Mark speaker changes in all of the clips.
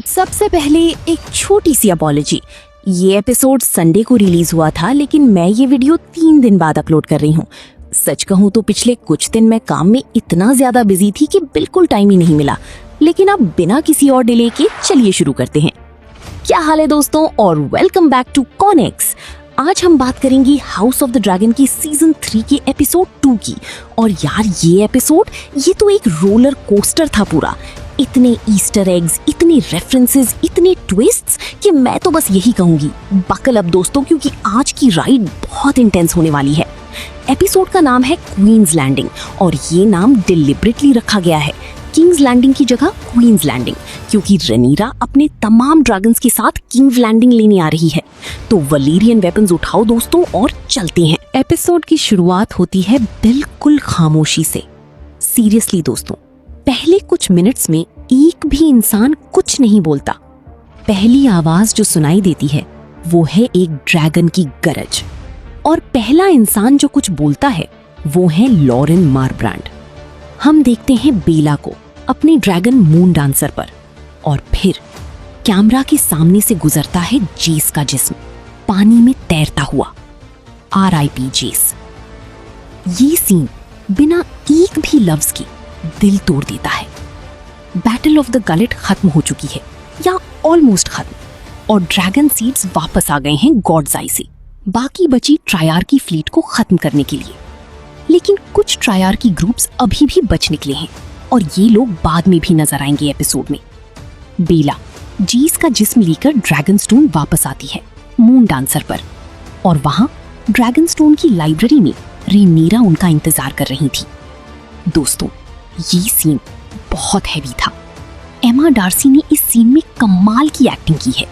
Speaker 1: सबसे पहले एक छोटी सी अपॉलॉजी। ये एपिसोड संडे को रिलीज हुआ था, लेकिन मैं ये वीडियो 3 दिन बाद अपलोड कर रही हूँ। सच कहूँ तो पिछले कुछ दिन मैं काम में इतना ज्यादा बिजी थी कि बिल्कुल टाइम ही नहीं मिला। लेकिन अब बिना किसी और डिले के चलिए शुरू करते हैं। क्या हाल है दोस्तों, और वेलकम बैक टू कॉनेक्स। आज हम बात करेंगे हाउस ऑफ द ड्रैगन की सीजन 3 के एपिसोड 2 की। और यार ये एपिसोड ये तो एक रोलर कोस्टर था पूरा। इतने ईस्टर एग्स, इतने रेफरेंसेस, इतने ट्विस्ट्स कि मैं तो बस यही कहूंगी, बकल अप दोस्तों, क्योंकि आज की राइड बहुत इंटेंस होने वाली है। एपिसोड का नाम है क्वींस लैंडिंग, और ये नाम डिलिबरेटली रखा गया है किंग्स लैंडिंग की जगह क्वींस लैंडिंग, क्योंकि रेनीरा अपने तमाम ड्रैगन्स के साथ किंग्स लैंडिंग लेने आ रही है। तो वलीरियन वेपन्स उठाओ दोस्तों और चलते हैं। एपिसोड की शुरुआत होती है बिल्कुल खामोशी से। सीरियसली दोस्तों, पहले कुछ मिनट्स में एक भी इंसान कुछ नहीं बोलता। पहली आवाज जो सुनाई देती है वो है एक ड्रैगन की गरज, और पहला इंसान जो कुछ बोलता है वो है लॉरेन मारब्रांड। हम देखते हैं बेला को अपने ड्रैगन मून डांसर पर, और फिर कैमरा के सामने से गुजरता है जेस का जिस्म पानी में तैरता हुआ। RIP जेस। ये सीन बिना एक भी लफ्ज की दिल तोड़ देता है। बैटल ऑफ द गलेट खत्म हो चुकी है, या ऑलमोस्ट खत्म, और ड्रैगन सीड्स वापस आ गए हैं गॉड्स आई से, बाकी बची ट्रायर्की फ्लीट को खत्म करने के लिए। लेकिन कुछ ट्रायर्की ग्रुप्स अभी भी बच निकले हैं, और ये लोग बाद में भी नजर आएंगे एपिसोड में। बेला जीस का जिस्म लेकर ड्रैगन स्टोन वापस आती है मून डांसर पर, और वहां ड्रैगन स्टोन की लाइब्रेरी में रेनीरा उनका इंतजार कर रही थी। दोस्तों, ये सीन बहुत हैवी था। एमा डार्सी ने इस सीन में कमाल की एक्टिंग की है।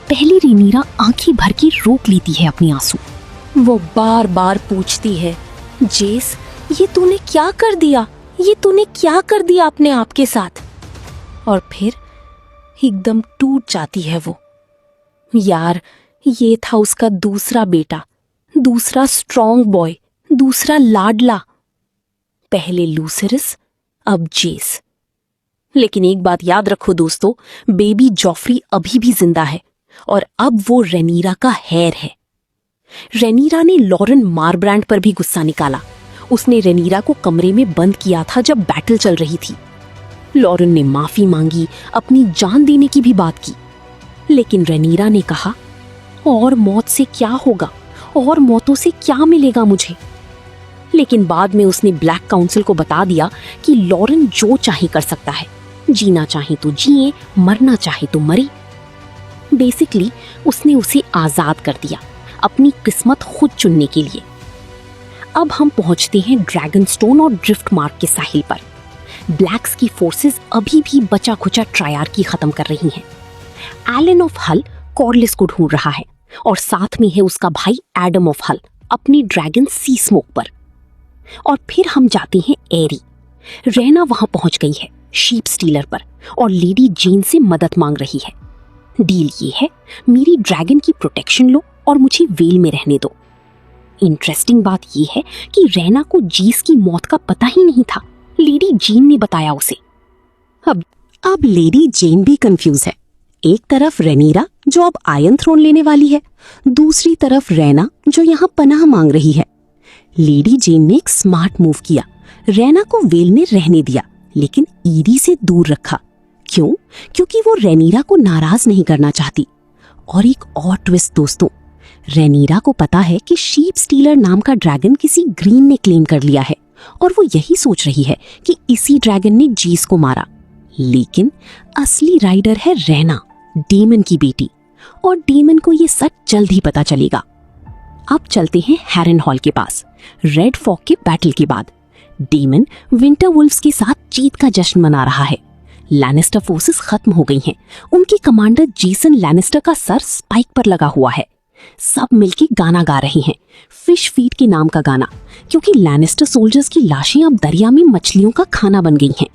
Speaker 1: पहले रेनीरा आंखें भर के रोक लेती है अपने आंसू। वो बार बार पूछती है, जेस ये तूने क्या कर दिया, ये तूने क्या कर दिया अपने आप के साथ। और फिर एकदम टूट जाती है वो। यार ये था उसका दूसरा बेटा, दूसरा स्ट्रॉन्ग बॉय, दूसरा लाडला। पहले लूसिरस, अब जेस। लेकिन एक बात याद रखो दोस्तों, बेबी जॉफ्री अभी भी जिंदा है, और अब वो रेनीरा का हेयर है। रेनीरा ने लॉरेन मारब्रांड पर भी गुस्सा निकाला। उसने रेनीरा को कमरे में बंद किया था जब बैटल चल रही थी। लॉरेन ने माफी मांगी, अपनी जान देने की भी बात की, लेकिन रेनीरा ने कहा, और मौत से क्या होगा, और मौतों से क्या मिलेगा मुझे। लेकिन बाद में उसने ब्लैक काउंसिल को बता दिया कि लॉरेन जो चाहे कर सकता है, जीना चाहे तो जिए, मरना चाहे तो मरे। बेसिकली उसने उसे आजाद कर दिया, अपनी किस्मत खुद चुनने के लिए। अब हम पहुंचते हैं ड्रैगन स्टोन और ड्रिफ्ट मार्क के साहिल पर। ब्लैक्स की फोर्सेस अभी भी बचा खुचा ट्रायर्की खत्म कर रही हैं। एलन ऑफ हल कॉर्लिस को ढूंढ रहा है, और साथ में है उसका भाई एडम ऑफ हल अपनी ड्रैगन सी स्मोक पर। और फिर हम जाते हैं एरी। रैना वहां पहुंच गई है शीप स्टीलर पर, और लेडी जेन से मदद मांग रही है। डील ये है, मेरी ड्रैगन की प्रोटेक्शन लो और मुझे वेल में रहने दो। इंटरेस्टिंग बात ये है कि रैना को जीस की मौत का पता ही नहीं था, लेडी जेन ने बताया उसे। अब लेडी जेन भी कंफ्यूज है। एक तरफ रेनीरा जो अब आयरन थ्रोन लेने वाली है, दूसरी तरफ रैना जो यहाँ पनाह मांग रही है। लेडी जेन ने एक स्मार्ट मूव किया, रैना को वेल में रहने दिया, लेकिन ईरी से दूर रखा। क्यों? क्योंकि वो रेनीरा को नाराज नहीं करना चाहती। और एक और ट्विस्ट दोस्तों, रेनीरा को पता है कि शीप स्टीलर नाम का ड्रैगन किसी ग्रीन ने क्लेम कर लिया है, और वो यही सोच रही है कि इसी ड्रैगन ने जीस को मारा। लेकिन असली राइडर है रैना, डेमन की बेटी, और डेमन को ये सच जल्द ही पता चलेगा। अब चलते हैं हैरन हॉल के पास। रेड फॉग के बैटल के बाद डेमन विंटर वुल्फ्स के साथ जीत का जश्न मना रहा है। लैनिस्टर फोर्सेस खत्म हो गई हैं। उनके कमांडर जेसन लैनिस्टर का सर स्पाइक पर लगा हुआ है। सब मिलके गाना गा रहे हैं, फिश फीड के नाम का गाना, क्योंकि लैनिस्टर सोल्जर्स की लाशें अब दरिया में मछलियों का खाना बन गई हैं।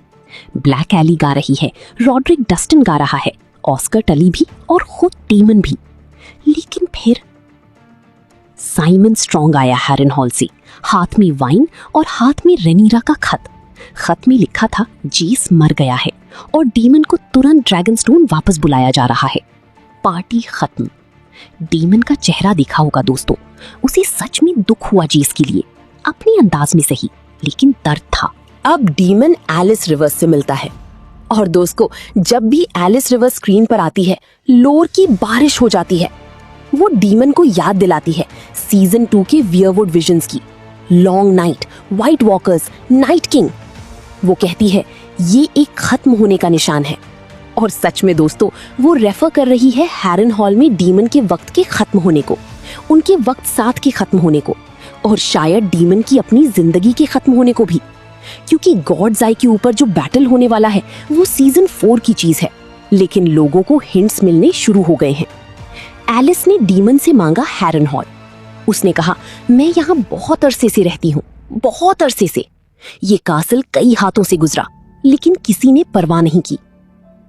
Speaker 1: ब्लैक एली गा रही है, रॉड्रिक डस्टन गा रहा है, ऑस्कर टली भी, और खुद डेमन भी। लेकिन फिर साइमन स्ट्रॉन्ग आया हैरन हॉल से, हाथ में वाइन और हाथ में रेनीरा का खत। खत में लिखा था जीस मर गया है और डीमन को तुरंत ड्रैगनस्टोन वापस बुलाया जा रहा है। पार्टी खत्म। डीमन का चेहरा दिखा होगा दोस्तों, उसे सच में दुख हुआ जीस के लिए, अपने अंदाज में सही, लेकिन दर्द था। अब डीमन एलिस रिवर्स से मिलता है और दोस्तों जब भी एलिस रिवर्स स्क्रीन पर आती है लोर की बारिश हो जाती है। वो डीमन को याद दिलाती है सीजन 2 के वियरवुड विजन्स की, long night, white walkers, night king. वो कहती है ये एक खत्म होने का निशान है और सच में दोस्तों वो रेफर कर रही है हैरन हॉल में डीमन के वक्त के खत्म होने को, उनके वक्त साथ के खत्म होने को और शायद डीमन की अपनी जिंदगी के खत्म होने को भी, क्योंकि गॉड्स आई के ऊपर जो बैटल होने वाला है वो सीजन 4 की चीज है, लेकिन लोगों को हिंट्स मिलने शुरू हो गए हैं। एलिस ने डीमन से मांगा हैरन हॉल। उसने कहा मैं यहाँ बहुत अरसे से रहती हूँ, बहुत अरसे से। ये कासल कई हाथों से गुजरा लेकिन किसी ने परवाह नहीं की।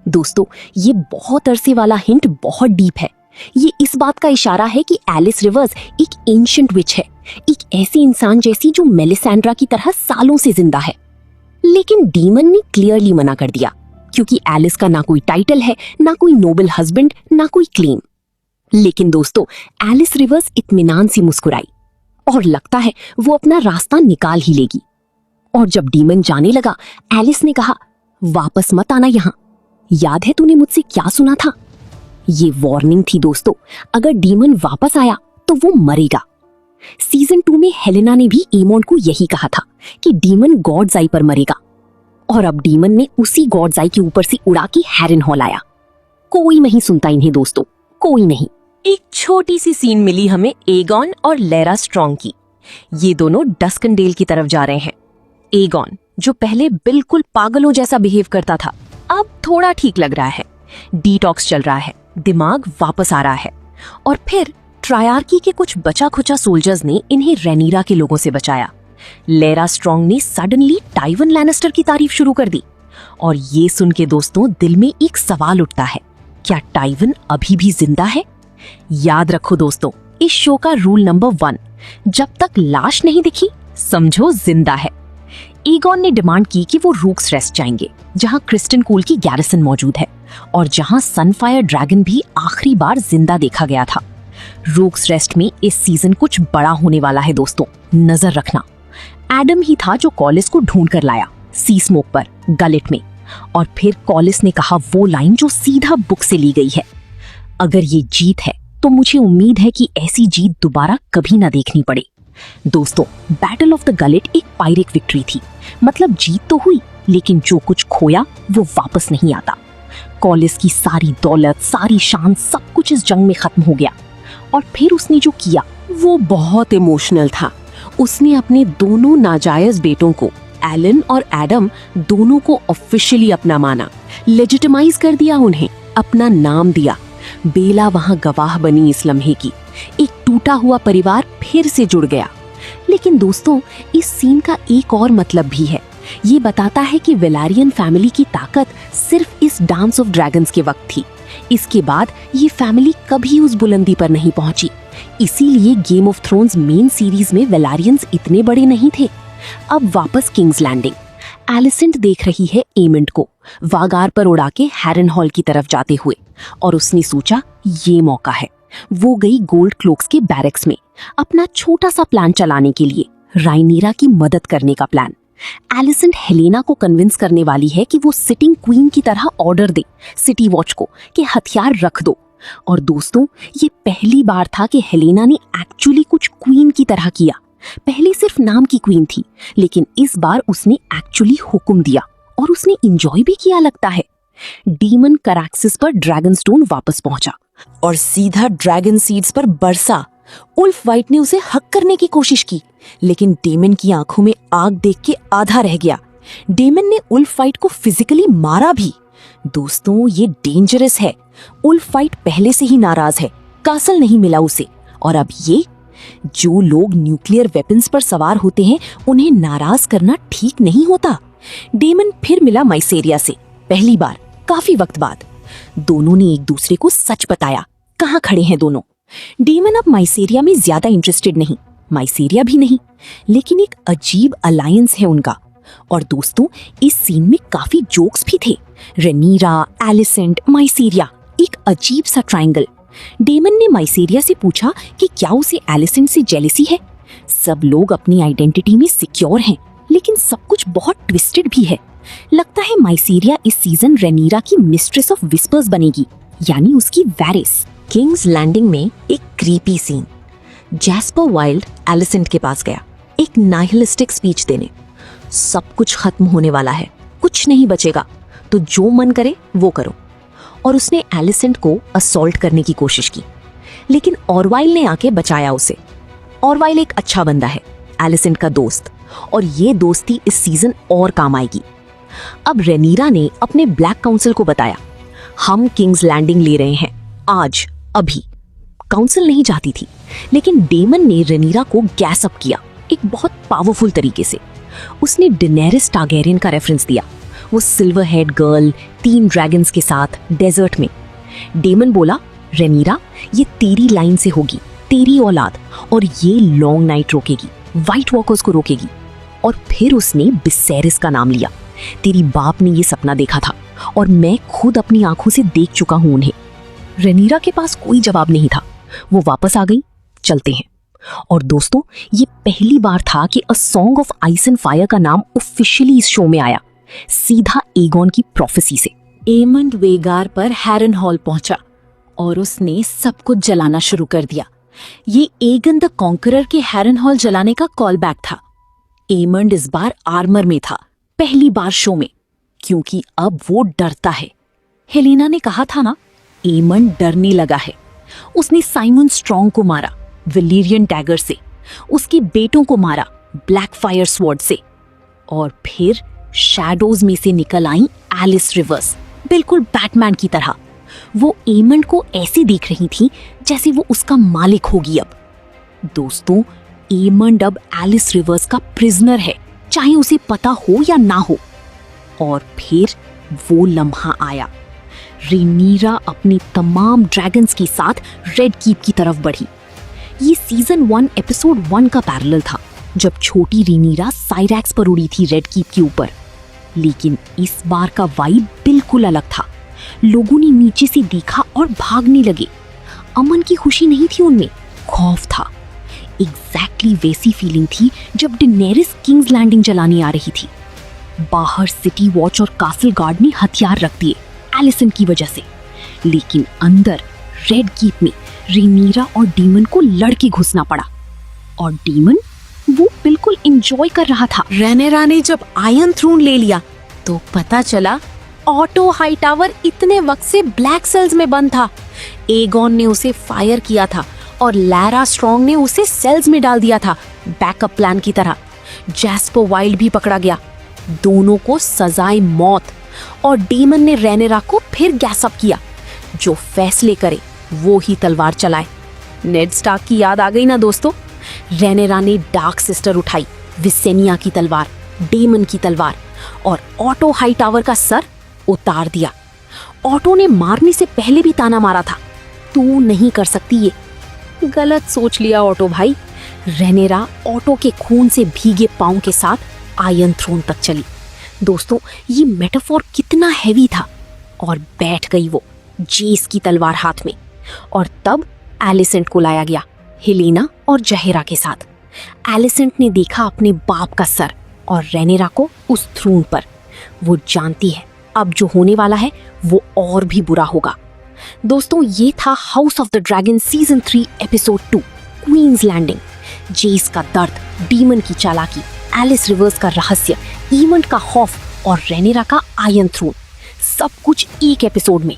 Speaker 1: दोस्तों ये बहुत अरसे वाला हिंट बहुत डीप है। ये इस बात का इशारा है कि एलिस रिवर्स एक एंशिएंट विच है, एक ऐसी इंसान जैसी जो मेलिसेंड्रा की तरह सालों से जिंदा है। लेकिन डीमन ने क्लियरली मना कर दिया, क्योंकि एलिस का ना कोई टाइटल है, ना कोई नोबल हस्बैंड, ना कोई क्लेम। लेकिन दोस्तों एलिस रिवर्स इत्मीनान से मुस्कुराई और लगता है वो अपना रास्ता निकाल ही लेगी। और जब डीमन जाने लगा एलिस ने कहा वापस मत आना यहाँ, याद है तूने मुझसे क्या सुना था? ये वार्निंग थी दोस्तों, अगर डीमन वापस आया तो वो मरेगा। सीजन 2 में हेलेना ने भी एमोंड को यही कहा था कि डीमन गॉड्स आई पर मरेगा, और अब डीमन ने उसी गॉड्स आई के ऊपर से उड़ा के हैरन हॉल आया। कोई नहीं सुनता इन्हें दोस्तों, कोई नहीं। एक छोटी सी सीन मिली हमें एगॉन और लेरा स्ट्रॉन्ग की। ये दोनों डस्कनडेल की तरफ जा रहे हैं। एगॉन जो पहले बिल्कुल पागलों जैसा बिहेव करता था, अब थोड़ा ठीक लग रहा है, डिटॉक्स चल रहा है, दिमाग वापस आ रहा है। और फिर ट्रायर्की के कुछ बचा खुचा सोल्जर्स ने इन्हें रेनीरा के लोगों से बचाया। लेरा स्ट्रॉन्ग ने सडनली टाइवन लैनिस्टर की तारीफ शुरू कर दी। और ये सुन के दोस्तों दिल में एक सवाल उठता है, क्या टाइवन अभी भी जिंदा है? याद रखो दोस्तों, इस शो का रूल नंबर 1, जब तक लाश नहीं दिखी समझो जिंदा है। ईगॉन ने डिमांड की कि वो रूक्स रेस्ट जाएंगे, जहां क्रिस्टन कूल की गैरिसन मौजूद है और जहां सनफायर ड्रैगन भी आखिरी बार जिंदा देखा गया था। रूक्स रेस्ट में इस सीजन कुछ बड़ा होने वाला है दोस्तों, नजर रखना। एडम ही था जो कॉलिस को ढूंढ कर लाया सी स्मोक पर गलेट में, और फिर कॉलिस ने कहा वो लाइन जो सीधा बुक से ली गई है, अगर ये जीत है तो मुझे उम्मीद है कि ऐसी जीत दोबारा कभी ना देखनी पड़े। दोस्तों बैटल ऑफ द गलेट एक पायरेट विक्ट्री थी, मतलब जीत तो हुई लेकिन जो कुछ खोया वो वापस नहीं आता। कॉलिस की सारी दौलत, सारी शान, सब कुछ इस जंग में खत्म हो गया। और फिर उसने जो किया वो बहुत इमोशनल था। उसने अपने दोनों नाजायज बेटों को, एलन और एडम, दोनों को ऑफिशियली अपना माना, लेजिटिमाइज कर दिया, उन्हें अपना नाम दिया। बेला वहां गवाह बनी इस लम्हे की। एक टूटा हुआ परिवार फिर से जुड़ गया। लेकिन दोस्तों इस सीन का एक और मतलब भी है। ये बताता है कि वेलारियन फैमिली की ताकत सिर्फ इस डांस ऑफ ड्रैगन्स के वक्त थी। इसके बाद ये फैमिली कभी उस बुलंदी पर नहीं पहुंची। इसीलिए game of thrones main series में वेलारियंस इतने बड़े नहीं थे। अब वापस किंग्स लैंडिंग। एलिसेंट देख रही है एमेंट को वागार पर उड़ा के हैरन हॉल की तरफ जाते हुए, और उसने सोचा ये मौका है। वो गई गोल्ड क्लोक्स के बैरक्स में अपना छोटा सा प्लान चलाने के लिए, राइनीरा की मदद करने का प्लान। एलिसेंट हेलेना को कन्विंस करने वाली है कि वो सिटिंग क्वीन की तरह ऑर्डर दे सिटी वॉच को कि हथियार रख दो। और दोस्तों ये पहली बार था कि हेलेना ने एक्चुअली कुछ क्वीन की तरह किया। पहले सिर्फ नाम की क्वीन थी, लेकिन इस बार उसने एक्चुअली हुक्म दिया और उसने एंजॉय भी किया लगता है। डीमन कराक्सिस पर ड्रैगन स्टोन वापस पहुंचा और सीधा ड्रैगन सीड्स पर बरसा। उल्फ वाइट ने उसे हक करने की कोशिश की, लेकिन डेमन की आंखों में आग देख के आधा रह गया। डेमन ने उल्फ वाइट को फिजिकली मारा भी। दोस्तों ये डेंजरस है। उल्फ वाइट पहले से ही नाराज है, कासल नहीं मिला उसे, और अब ये जो लोग न्यूक्लियर वेपन्स पर सवार होते हैं उन्हें नाराज करना ठीक नहीं होता। डेमन फिर मिला माइसेरिया से, पहली बार काफी वक्त बाद। दोनों ने एक दूसरे को सच बताया कहाँ खड़े हैं दोनों। डेमन अब माइसेरिया में ज्यादा इंटरेस्टेड नहीं, माइसेरिया भी नहीं, लेकिन एक अजीब अलायंस है उनका। और दोस्तों इस सीन में काफी जोक्स भी थे। रेनीरा, एलिसेंट, माइसेरिया, एक अजीब सा ट्रायंगल। डेमन ने माइसेरिया से पूछा कि क्या उसे एलिसेंट से जेलसी है। सब लोग अपनी आइडेंटिटी में सिक्योर हैं, लेकिन सब कुछ बहुत ट्विस्टेड भी है। लगता है माइसेरिया इस सीजन रेनीरा की मिस्ट्रेस ऑफ विस्पर्स बनेगी, यानी उसकी वैरिस। किंग्स लैंडिंग में एक creepy scene. Jasper Wylde Alicent के पास गया एक नाइहिलिस्टिक स्पीच देने। सब कुछ खत्म होने वाला है, कुछ नहीं बचेगा, तो जो मन करे वो करो। और उसने एलिसेंट को असॉल्ट करने की कोशिश की, लेकिन ऑरवाइल ने आके बचाया उसे। ऑरवाइल एक अच्छा बंदा है, एलिसेंट का दोस्त, और ये दोस्ती इस सीजन और काम आएगी। अब रेनीरा ने अपने ब्लैक काउंसिल को बताया, हम किंग्स लैंडिंग ले रहे हैं आज, अभी। काउंसिल नहीं चाहती थी, लेकिन डेमन ने रेनीरा को गैस अप किया एक बहुत पावरफुल तरीके से। उसने डेनेरिस टारगेरियन का रेफरेंस दिया, वो सिल्वर हेड गर्ल 3 ड्रैगन्स के साथ डेजर्ट में। डेमन बोला, रेनीरा ये तेरी लाइन से होगी, तेरी औलाद, और ये लॉन्ग नाइट रोकेगी, वाइट वॉकर्स को रोकेगी। और फिर उसने विसेरिस का नाम लिया। तेरी बाप ने ये सपना देखा था और मैं खुद अपनी आंखों से देख चुका हूं उन्हें। रेनीरा के पास कोई जवाब नहीं था, वो वापस आ गई। चलते हैं। और दोस्तों ये पहली बार था कि a song of ice and fire का नाम ऑफिशियली इस शो में आया, सीधा एगॉन की प्रोफेसी से।
Speaker 2: एमंड वेगार पर हैरन हॉल पहुंचा और उसने सब कुछ जलाना शुरू कर दिया। ये एगन द कॉन्करर के हैरन हॉल जलाने का कॉल बैक था। एमंड इस बार आर्मर में था, पहली बार शो में, क्योंकि अब वो डरता है। हेलेना ने कहा था ना, एमंड डरने लगा है। उसने साइमन स्ट्रॉन्ग को मारा विलीरियन डैगर से, उसके बेटों को मारा ब्लैक फायर स्वॉर्ड से, और फिर शैडोज में से निकल आई एलिस रिवर्स, बिल्कुल बैटमैन की तरह। वो एमंड को ऐसे देख रही थी जैसे वो उसका मालिक होगी अब। दोस्तों एमंड अब एलिस रिवर्स का प्रिजनर है, चाहे उसे पता हो या ना हो। और फिर वो लम्हा आया। रेनीरा अपनी तमाम ड्रैगन्स के साथ रेड कीप की तरफ बढ़ी। ये सीजन 1 एपिसोड 1 का पैरेलल था, जब छोटी रेनीरा साइरैक्स पर उड़ी थी रेड कीप के ऊपर। लेकिन इस बार का वाइब बिल्कुल अलग था। लोगों ने नीचे से देखा और भागने लगे। अमन की खुशी नहीं थी उनमें, खौफ था। एग्जैक्टली वैसी फीलिंग थी जब डेनेरिस किंग्स लैंडिंग जलाने आ रही थी। बाहर सिटी वॉच और कासल गार्ड ने हथियार रख दिए एलिसन की वजह से, लेकिन अंदर रेड कीप में रेनीरा और डीमन को लड़के घुसना पड़ा। और डीमन वो बिल्कुल एंजॉय कर रहा था। रेनेरा ने जब आयरन थ्रोन ले लिया तो पता चला ऑटो हाईटावर इतने वक्त से ब्लैक सेल्स में बंद था। एगॉन ने उसे फायर किया था और लैरा स्ट्रॉन्ग ने उसे सेल्स में डाल दिया था, बैकअप प्लान की तरह। जैस्पर वाइल्ड भी पकड़ा गया, दोनों को सजाए मौत। और डेमन ने रेनेरा को फिर गैस अप किया, जो फैसले करे वो ही तलवार चलाए। नेड स्टार्क की याद आ गई ना दोस्तों। रेनेरा ने डार्क सिस्टर उठाई, विसेनिया की तलवार, डेमन की तलवार, और ऑटो हाईटावर का सर उतार दिया। ऑटो ने मारने से पहले भी ताना मारा था, तू नहीं कर सकती ये। गलत सोच लिया ऑटो भाई। रेनेरा ऑटो के खून से भीगे पांव के साथ आयरन थ्रोन तक चली। दोस्तों ये मेटाफोर कितना हैवी था। और बैठ गई वो जेस की तलवार हाथ में। और तब एलिसेंट को लाया गया, हेलेना और जहेरा के साथ। एलिसेंट ने देखा अपने बाप का सर और रेनेरा को उस थ्रोन पर। वो जानती है अब जो होने वाला है वो और भी बुरा होगा। दोस्तों ये था House of the Dragon season 3 episode 2 Queen's Landing. Jace का दर्द, डीमन की चालाकी, एलिस रिवर्स का रहस्य, ईमंड का खौफ और रेनेरा का आयरन थ्रोन, सब कुछ एक एपिसोड में।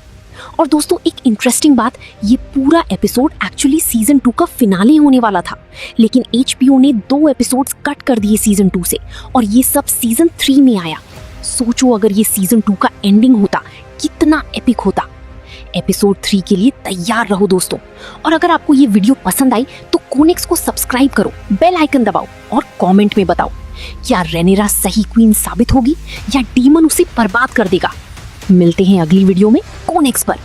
Speaker 2: और दोस्तों एक इंटरेस्टिंग बात, ये पूरा एपिसोड एक्चुअली सीजन 2 का फिनाले होने वाला था, लेकिन HBO ने 2 एपिसोड्स कट कर दिए सीजन 2 से और ये सब सीजन 3 में आया। सोचो अगर ये सीजन 2 का एंडिंग होता कितना एपिक होता। एपिसोड 3 के लिए तैयार रहो दोस्तों। और अगर आपको ये वीडियो पसंद आई तो कोनेक्स को सब्सक्राइब करो, बेल आइकन दबाओ और कमेंट में बताओ क्या रेनेरा सही क्वीन साबित होगी या डीमन उसे बर्बाद कर देगा। मिलते हैं अगली वीडियो में कोनेक्स पर।